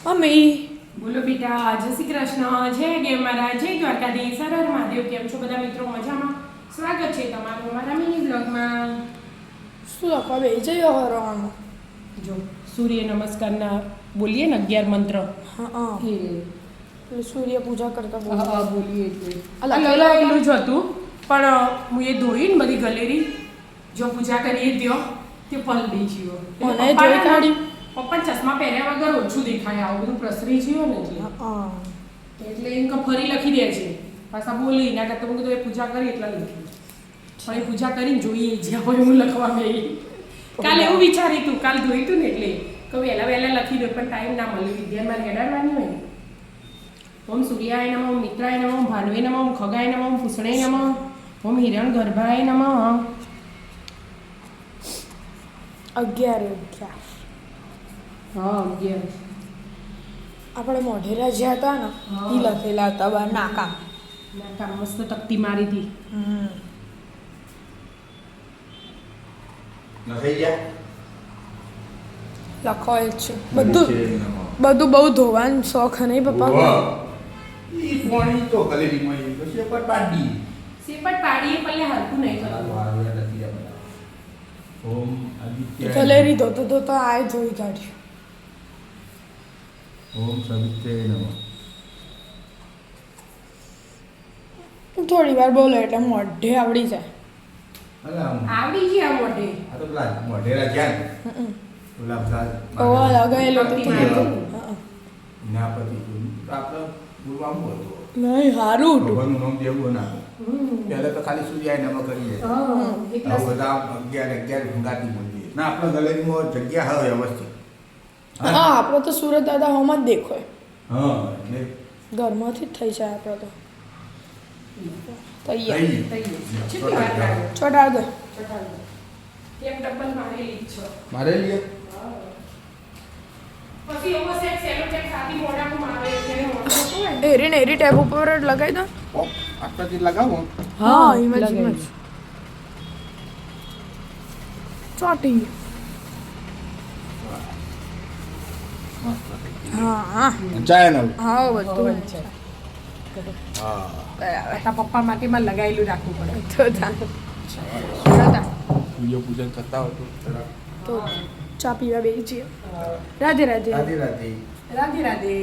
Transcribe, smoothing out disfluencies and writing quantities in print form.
Mummy બોલો બેટા, જય શ્રી કૃષ્ણ, જય ગેમારા, જય દ્વારકાધીશ, હર હર મહાદેવ. કેમ છો બધા મિત્રો? મજામાં? સ્વાગત છે તમારું અમારા મિની બ્લોગમાં. શું લખવા બે જઈ હરવાનું? જો સૂર્ય નમસ્કારના બોલીએ ને 11 મંત્ર. હા એટલે સૂર્ય પૂજા કરતા બોલીએ એટલે અલા, લગાવેલું જ હતું, પણ હું એ ધોઈ ને બધી ગલેરી જો પૂજા કરીએ ત્યો તે પલ દઈ જીવો. મને જોઈ કાઢી. પપ્પા ચશ્મા પહેર્યા વગર ઓછું દેખાય, આવું બધું પ્રસરી જીવો ને એટલે એમ કે ફરી લખી દે છે પાછા બોલી ના કરતા હું કીધું એ પૂજા કરી એટલા લખ્યું. પણ એ પૂજા કરીને જોઈએ જ્યાં હોય હું લખવા ગઈ. કાલે એવું વિચાર્યું હતું, કાલ ધોઈ તું ને એટલે કે વહેલા વહેલા લખી દો, પણ ટાઈમ ના મળે, વિદ્યામાં હેડાડવાની હોય ને. ઓમ સૂર્યાય નમઃ, ઓમ મિત્રાય નમઃ, ઓમ ભાનવે નમઃ, ઓમ ખગાય નમઃ, ઓમ પૂષણાય નમઃ, ઓમ હિરણ ગર્ભાય નમઃ. 11 હા 11 આપણે મોઢેરા જ્યાં હતા ને એ લખેલા હતા બાર નાકા મસ્ત તકતી મારી હતી. લખવાય જ છે બધું બહુ ધોવાનું શોખ નહીં પપ્પા. સેપટ પાડીએ પલ્લે હરખું નહીં કરવાનું. ગલેરી ધોતા આ ધોઈ કાઢ્યું. ઓમ સવિત્રે નમઃ. થોડી વાર બોલો એટલે મોઢે આવડી જાય. આવડી ગયા મોઢે. આ તો પેલા મોઢેરા જ્યાં ગુલાબ ઓવા લગાવેલો તો કીધું. ના પતિ આપણે ગુરવામ હતો નહીં હારું હતું. ભગવાનનું નામ દેવું ના પહેલા તો ખાલી સૂર્યાય નમઃ કરીએ. એટલા બધા 11 ભંગાતી બોલીએ ના આપણા ગલેરીમાં જગ્યા હોય વ્યવસ્થિત. હા આપણો તો સુરત દાદા હોમાં જ દેખાય. હા એટલે ઘરમાંથી જ થઈ જાય આપણો તો તૈયાર. કેટલી વાર લાગે? ચોટાડ દે. એક ડબલ મારેલી જ છે. મારે લીએ પછી એવો સેટ સેલો ટેપ સાથી મોઢામાં મારે એટલે મોઢું હોય ને. એરી ટેબ ઉપર જ લગાવી દો. આટલાથી લગાવો. હા ઇમેજ ચોટી. હા ચાયનલ હા બધું છે. હા તારા પપ્પા માટે માં લગાવેલું રાખવું પડે. તો સૂર્ય પૂજન કરતા હોય તો ચા પીવા બેસી છીએ. રાધે રાધે. રાધે રાધે. રાધે રાધે.